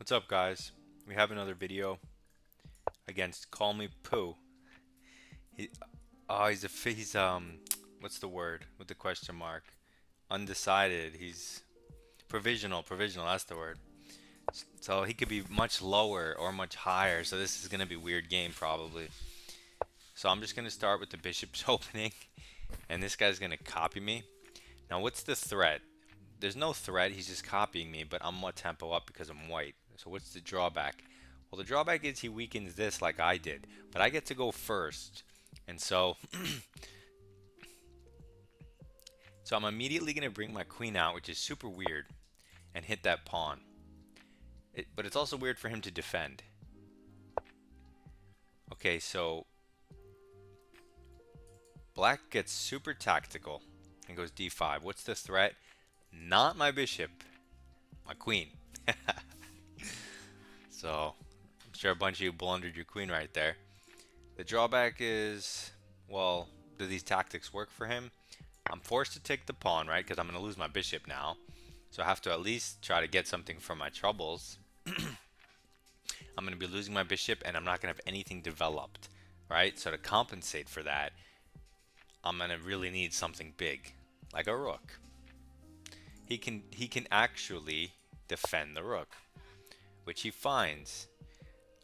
What's up, guys? We have another video against Call Me Pooh. He, he's what's the word with the question mark? Undecided. He's provisional. That's the word. So he could be much lower or much higher. So this is gonna be a weird game probably. So I'm just gonna start with the bishop's opening, and this guy's gonna copy me. Now, what's the threat? There's no threat. He's just copying me, but I'm one tempo up because I'm white. So what's the drawback? Well, the drawback is he weakens this like I did, but I get to go first. And so I'm immediately going to bring my queen out, which is super weird, and hit that pawn. But it's also weird for him to defend. Okay, so black gets super tactical and goes d5. What's the threat? Not my bishop, my queen. So I'm sure a bunch of you blundered your queen right there. The drawback is, well, do these tactics work for him? I'm forced to take the pawn, right? Because I'm going to lose my bishop now. So I have to at least try to get something from my troubles. I'm going to be losing my bishop, and I'm not going to have anything developed, right? So to compensate for that, I'm going to really need something big, like a rook. He can actually defend the rook, which he finds.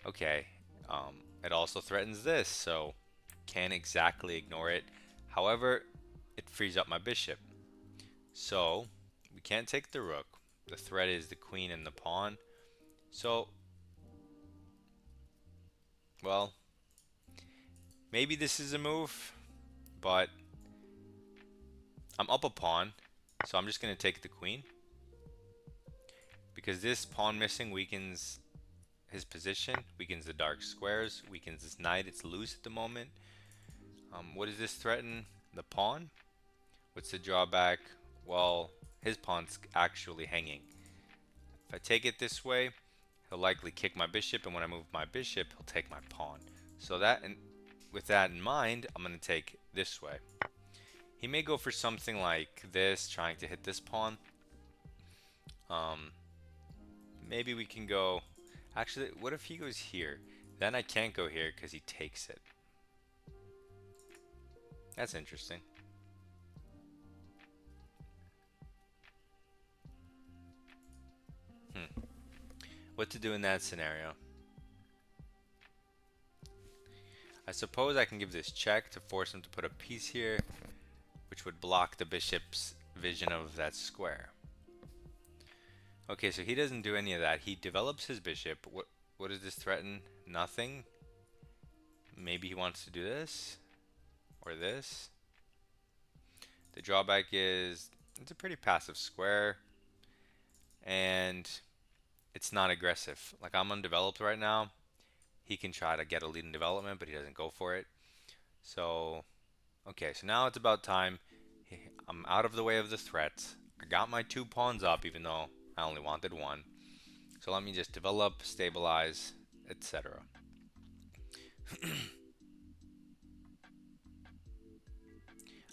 Okay, it also threatens this, so can't exactly ignore it. However, it frees up my bishop. So we can't take the rook. The threat is the queen and the pawn. So, well, maybe this is a move, but I'm up a pawn, so I'm just going to take the queen. Because this pawn missing weakens his position, weakens the dark squares, weakens his knight. It's loose at the moment. What does this threaten? The pawn? What's the drawback? Well, his pawn's actually hanging. If I take it this way, he'll likely kick my bishop, and when I move my bishop, he'll take my pawn. So with that in mind, I'm going to take this way. He may go for something like this, trying to hit this pawn. Maybe we can go... Actually, what if he goes here? Then I can't go here because he takes it. That's interesting. What to do in that scenario? I suppose I can give this check to force him to put a piece here, which would block the bishop's vision of that square. Okay, so he doesn't do any of that. He develops his bishop. What does this threaten? Nothing. Maybe he wants to do this or this. The drawback is it's a pretty passive square, and it's not aggressive. Like, I'm undeveloped right now. He can try to get a lead in development, but he doesn't go for it. So, okay, so now it's about time. I'm out of the way of the threats. I got my two pawns up, even though I only wanted one. So let me just develop, stabilize, etc.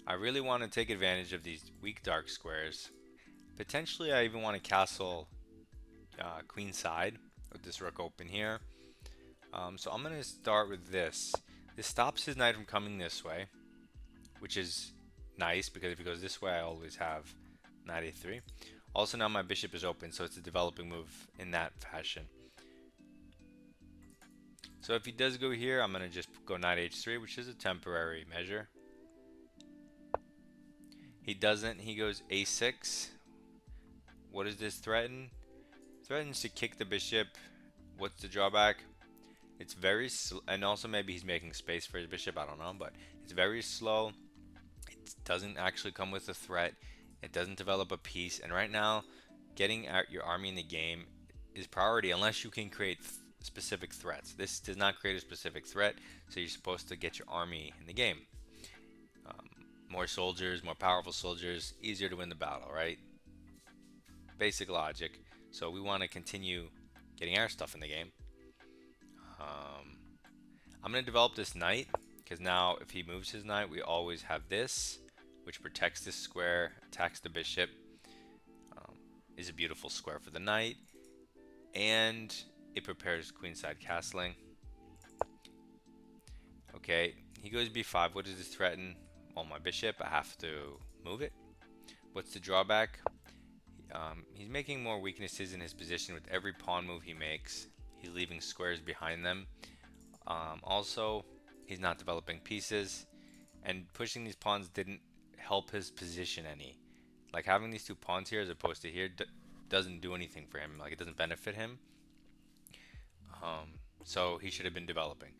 I really want to take advantage of these weak dark squares. Potentially, I even want to castle queen side with this rook open here. So I'm going to start with this. This stops his knight from coming this way, which is nice because if he goes this way, I always have knight a3. Also, now my bishop is open, so it's a developing move in that fashion. So if he does go here, I'm going to just go knight h3, which is a temporary measure. He doesn't. He goes a6. What does this threaten? Threatens to kick the bishop. What's the drawback? It's very slow, and also maybe he's making space for his bishop, I don't know, but it's very slow. It doesn't actually come with a threat. It doesn't develop a piece, and right now, getting out your army in the game is priority unless you can create specific threats. This does not create a specific threat, so you're supposed to get your army in the game. More soldiers, more powerful soldiers, easier to win the battle, right? Basic logic. So we want to continue getting our stuff in the game. I'm going to develop this knight, because now if he moves his knight, we always have this, which protects this square, attacks the bishop. Is a beautiful square for the knight. and it prepares queenside castling. Okay, he goes b5. What does this threaten? Well, my bishop, I have to move it. What's the drawback? He's making more weaknesses in his position with every pawn move he makes. He's leaving squares behind them. Also, he's not developing pieces, and pushing these pawns didn't help his position any. Like having these two pawns here as opposed to here doesn't do anything for him. Like it doesn't benefit him. So he should have been developing.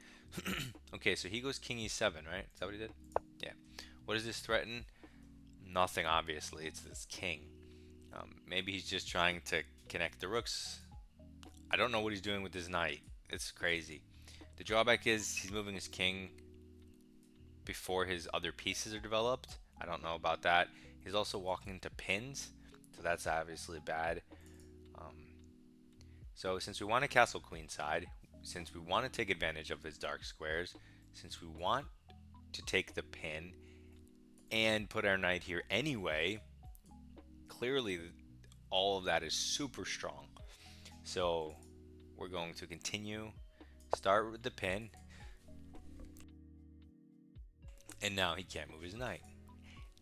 Okay, so he goes king e7, right? Is that what he did? Yeah. What does this threaten? Nothing, obviously. It's this king. Maybe he's just trying to connect the rooks. I don't know what he's doing with his knight. It's crazy. The drawback is he's moving his king before his other pieces are developed. I don't know about that. He's also walking into pins, so that's obviously bad. So since we want to castle queenside, since we want to take advantage of his dark squares, since we want to take the pin and put our knight here anyway, clearly all of that is super strong. So we're going to continue, start with the pin, and now he can't move his knight.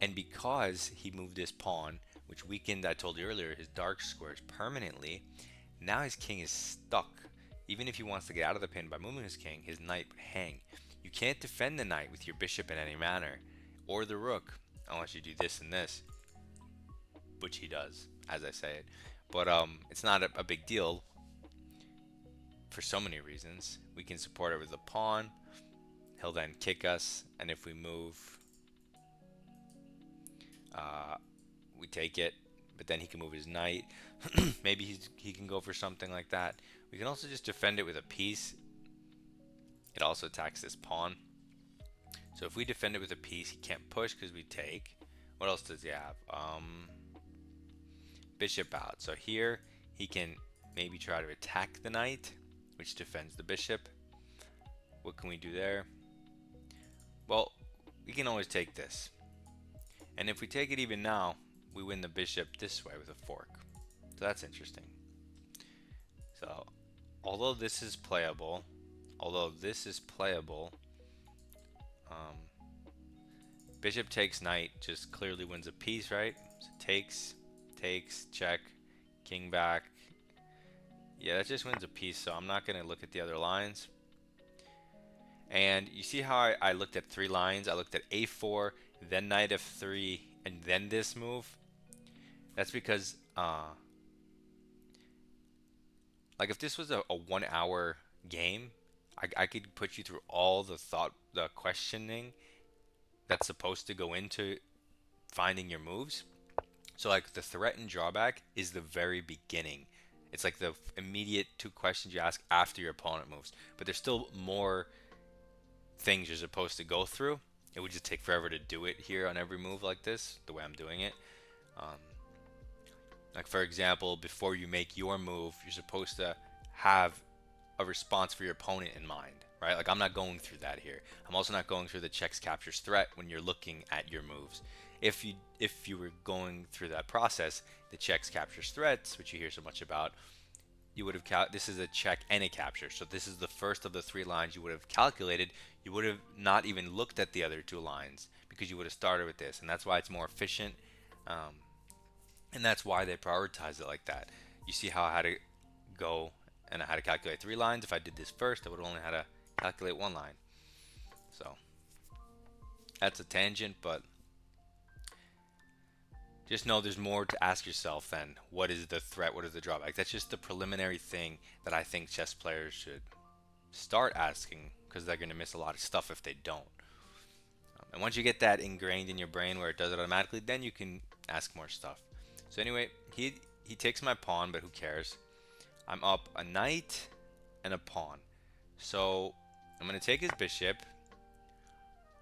And because he moved his pawn, which weakened, I told you earlier, his dark squares permanently, now his king is stuck. Even if he wants to get out of the pin by moving his king, his knight would hang. You can't defend the knight with your bishop in any manner, or the rook, unless you do this and this, which he does, as I say it. But it's not a big deal for so many reasons. We can support it with a pawn. He'll then kick us, and if we move, we take it. But then he can move his knight. Maybe he can go for something like that. We can also just defend it with a piece. It also attacks this pawn. So if we defend it with a piece, he can't push because we take. What else does he have? Bishop out. So here he can maybe try to attack the knight, which defends the bishop. What can we do there? Well, we can always take this. And if we take it even now, we win the bishop this way with a fork. So that's interesting. So although this is playable, bishop takes knight just clearly wins a piece, right? So takes, check, king back. Yeah, that just wins a piece, so I'm not going to look at the other lines. And you see how I looked at 3 lines? I looked at a4, then knight f3, and then this move. That's because, like if this was a 1 hour game, I could put you through all the questioning that's supposed to go into finding your moves. So like the threat and drawback is the very beginning. It's like the immediate 2 questions you ask after your opponent moves. But there's still more things you're supposed to go through. It would just take forever to do it here on every move like this, the way I'm doing it. Like for example, before you make your move, you're supposed to have a response for your opponent in mind, right? Like I'm not going through that here. I'm also not going through the checks, captures, threat when you're looking at your moves. If you were going through that process, the checks, captures, threats, which you hear so much about, you would have this is a check and a capture. So this is the first of the 3 lines you would have calculated. You would have not even looked at the other 2 lines because you would have started with this, and that's why it's more efficient. And that's why they prioritize it like that. You see how I had to go and I had to calculate 3 lines. If I did this first, I would have only had to calculate 1 line. So that's a tangent, but just know there's more to ask yourself than what is the threat, what is the drawback. That's just the preliminary thing that I think chess players should start asking, because they're going to miss a lot of stuff if they don't. And once you get that ingrained in your brain where it does it automatically, then you can ask more stuff. So anyway, he takes my pawn, but who cares? I'm up a knight and a pawn. So I'm going to take his bishop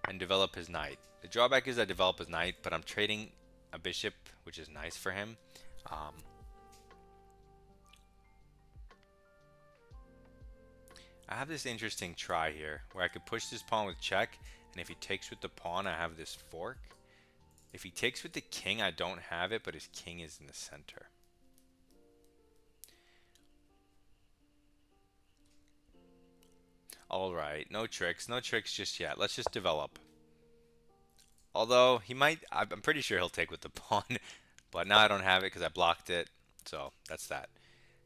and develop his knight. The drawback is I develop his knight, but I'm trading a bishop, which is nice for him. I have this interesting try here where I could push this pawn with check, and if he takes with the pawn, I have this fork. If he takes with the king, I don't have it, but his king is in the center. Alright, no tricks. No tricks just yet. Let's just develop. Although, he might... I'm pretty sure he'll take with the pawn. But now I don't have it because I blocked it. So, that's that.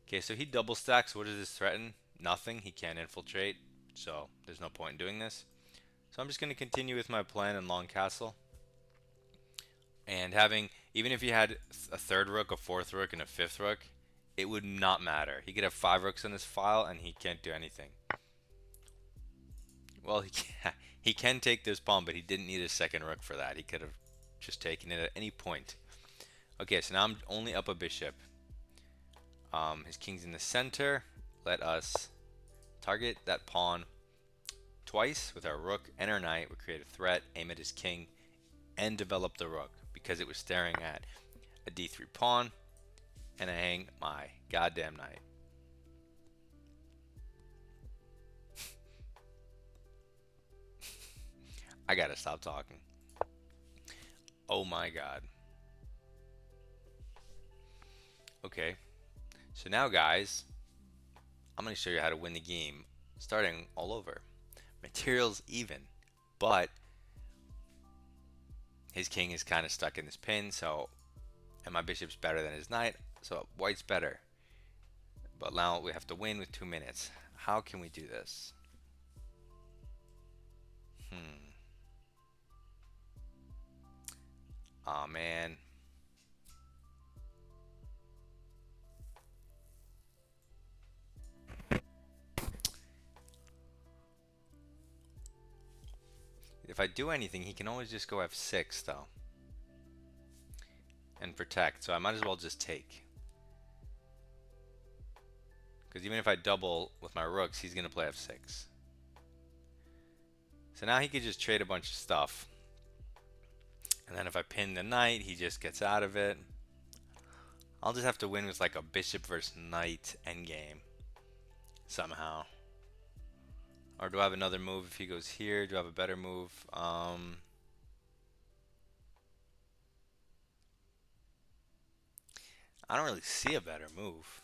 Okay, so he double stacks. What does this threaten? Nothing. He can't infiltrate. So, there's no point in doing this. So I'm just going to continue with my plan in long castle. And having... Even if he had a third rook, a fourth rook, and a fifth rook, it would not matter. He could have 5 rooks in this file, and he can't do anything. Well, he can take this pawn, but he didn't need a second rook for that. He could have just taken it at any point. Okay, so now I'm only up a bishop. His king's in the center. Let us target that pawn twice with our rook and our knight. We create a threat, aim at his king, and develop the rook because it was staring at a d3 pawn, and I hang my goddamn knight. I gotta stop talking. Oh my god. Okay, so now guys, I'm gonna show you how to win the game starting all over. Materials even, but his king is kind of stuck in this pin, so, and my bishop's better than his knight, so white's better. But now we have to win with 2 minutes. How can we do this? Aw, man. If I do anything, he can always just go f6 though. And protect, so I might as well just take. Because even if I double with my rooks, he's going to play f6. So now he could just trade a bunch of stuff. And then if I pin the knight, he just gets out of it. I'll just have to win with like a bishop versus knight endgame. Somehow. Or do I have another move if he goes here? Do I have a better move? I don't really see a better move.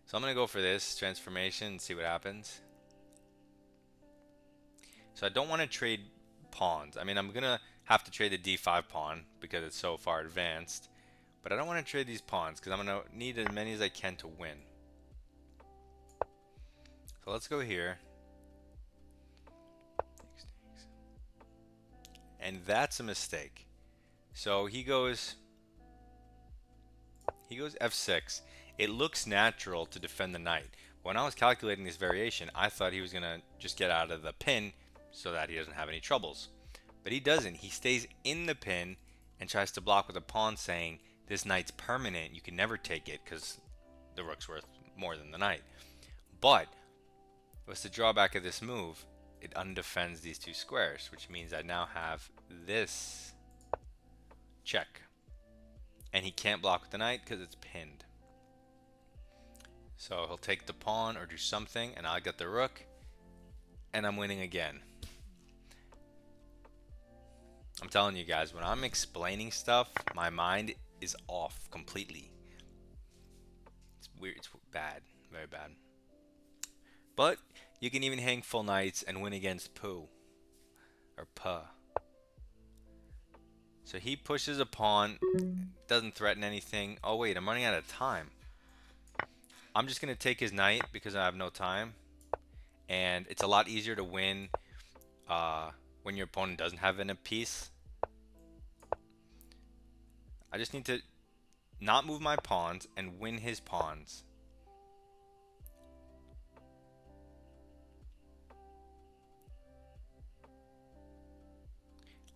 So I'm going to go for this transformation and see what happens. So I don't want to trade pawns. I mean, I'm going to have to trade the d5 pawn because it's so far advanced. But I don't want to trade these pawns because I'm going to need as many as I can to win. So let's go here. And that's a mistake. So he goes f6. It looks natural to defend the knight. When I was calculating this variation, I thought he was going to just get out of the pin so that he doesn't have any troubles. But he doesn't. He stays in the pin and tries to block with a pawn saying, this knight's permanent, you can never take it because the rook's worth more than the knight. But what's the drawback of this move? It undefends these two squares, which means I now have this check. And he can't block with the knight because it's pinned. So he'll take the pawn or do something, and I'll get the rook, and I'm winning again. I'm telling you guys, when I'm explaining stuff, my mind is off completely. It's weird. It's bad. Very bad. But you can even hang full knights and win against Pooh. Or Puh. So he pushes a pawn. Doesn't threaten anything. Oh wait, I'm running out of time. I'm just going to take his knight because I have no time. And it's a lot easier to win when your opponent doesn't have a piece. I just need to not move my pawns and win his pawns.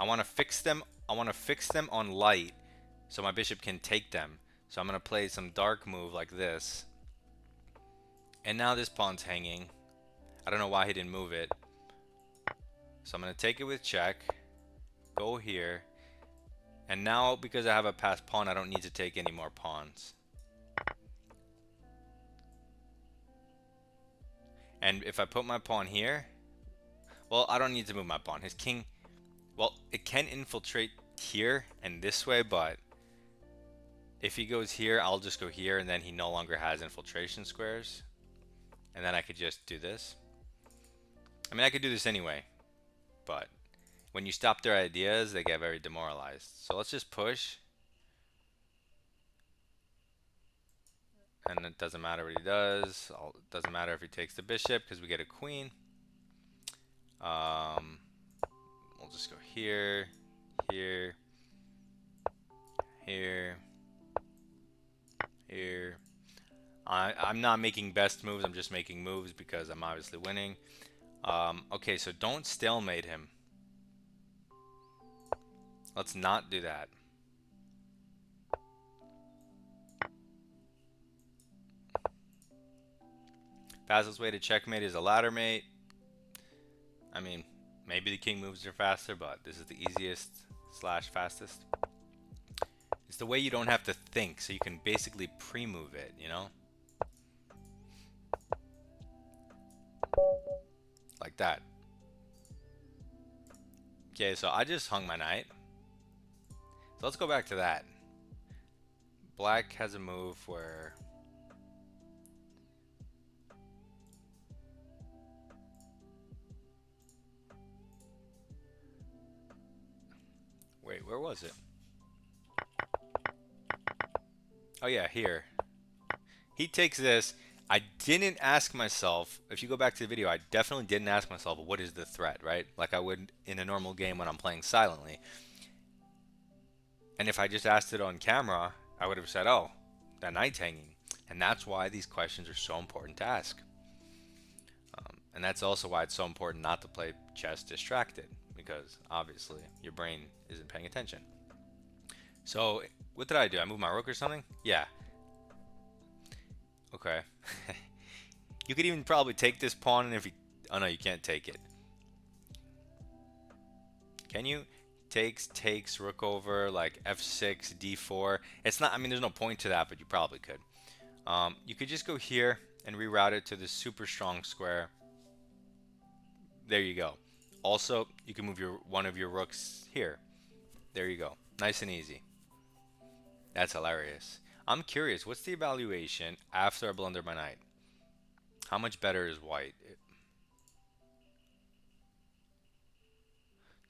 I want to fix them. I want to fix them on light so my bishop can take them. So I'm going to play some dark move like this. And now this pawn's hanging. I don't know why he didn't move it. So I'm going to take it with check. Go here. And now because I have a passed pawn, I don't need to take any more pawns. And if I put my pawn here, well, I don't need to move my pawn. His king, well, it can infiltrate here and this way, but if he goes here, I'll just go here, and then he no longer has infiltration squares. And then I could just do this. I mean, I could do this anyway, but when you stop their ideas, they get very demoralized. So let's just push, and it doesn't matter what he does. It doesn't matter if he takes the bishop because we get a queen. Um, we'll just go here, here, here, here. I'm not making best moves. I'm just making moves because I'm obviously winning. Okay, so don't stalemate him. Let's not do that. Fastest way to checkmate is a ladder mate. I mean, maybe the king moves are faster, but this is the easiest slash fastest. It's the way you don't have to think, so you can basically pre-move it, you know? Like that. Okay, so I just hung my knight. So let's go back to that. Black has a move where... Wait, where was it? Oh yeah, here. He takes this. I didn't ask myself, if you go back to the video, I definitely didn't ask myself, what is the threat, right? Like I would in a normal game when I'm playing silently. And if I just asked it on camera, I would have said, oh, that knight's hanging. And that's why these questions are so important to ask. And that's also why it's so important not to play chess distracted, because obviously your brain isn't paying attention. So what did I do? I moved my rook or something? Yeah. Okay. You could even probably take this pawn, and if you... Oh no, you can't take it. Can you? Takes, rook over, like f6, d4. It's not... I mean, there's no point to that, but you probably could. You could just go here and reroute it to the super strong square. There you go. Also, you can move one of your rooks here. There you go. Nice and easy. That's hilarious. I'm curious, what's the evaluation after I blunder my knight? How much better is white?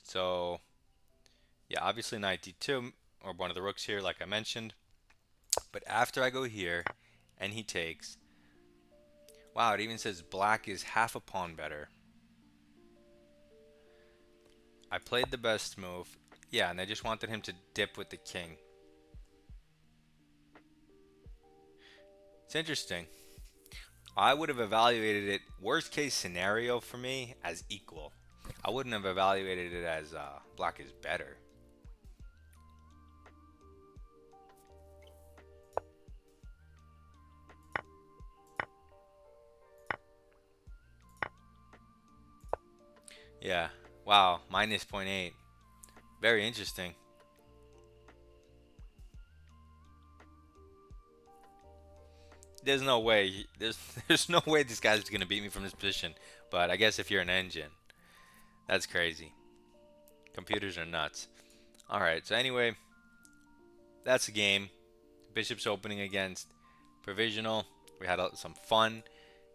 So, yeah, obviously knight d2, or one of the rooks here, like I mentioned. But after I go here, and he takes... Wow, it even says black is half a pawn better. I played the best move. Yeah, and I just wanted him to dip with the king. It's interesting. I would have evaluated it, worst case scenario for me, as equal. I wouldn't have evaluated it as black is better. Yeah. Wow. Minus -0.8. Very interesting. There's no way. There's no way this guy's gonna beat me from this position. But I guess if you're an engine, that's crazy. Computers are nuts. All right. So anyway, that's the game. Bishop's opening against Provisional. We had some fun.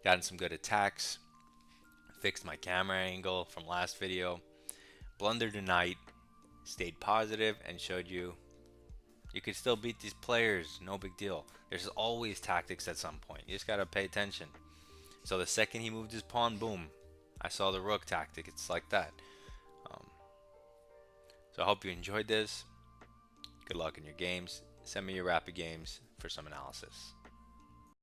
Gotten some good attacks. Fixed my camera angle from last video. Blundered a knight. Stayed positive and showed you you could still beat these players. No big deal. There's always tactics at some point. You just gotta pay attention. So the second he moved his pawn, boom. I saw the rook tactic. It's like that. Um, so I hope you enjoyed this. Good luck in your games. Send me your rapid games for some analysis.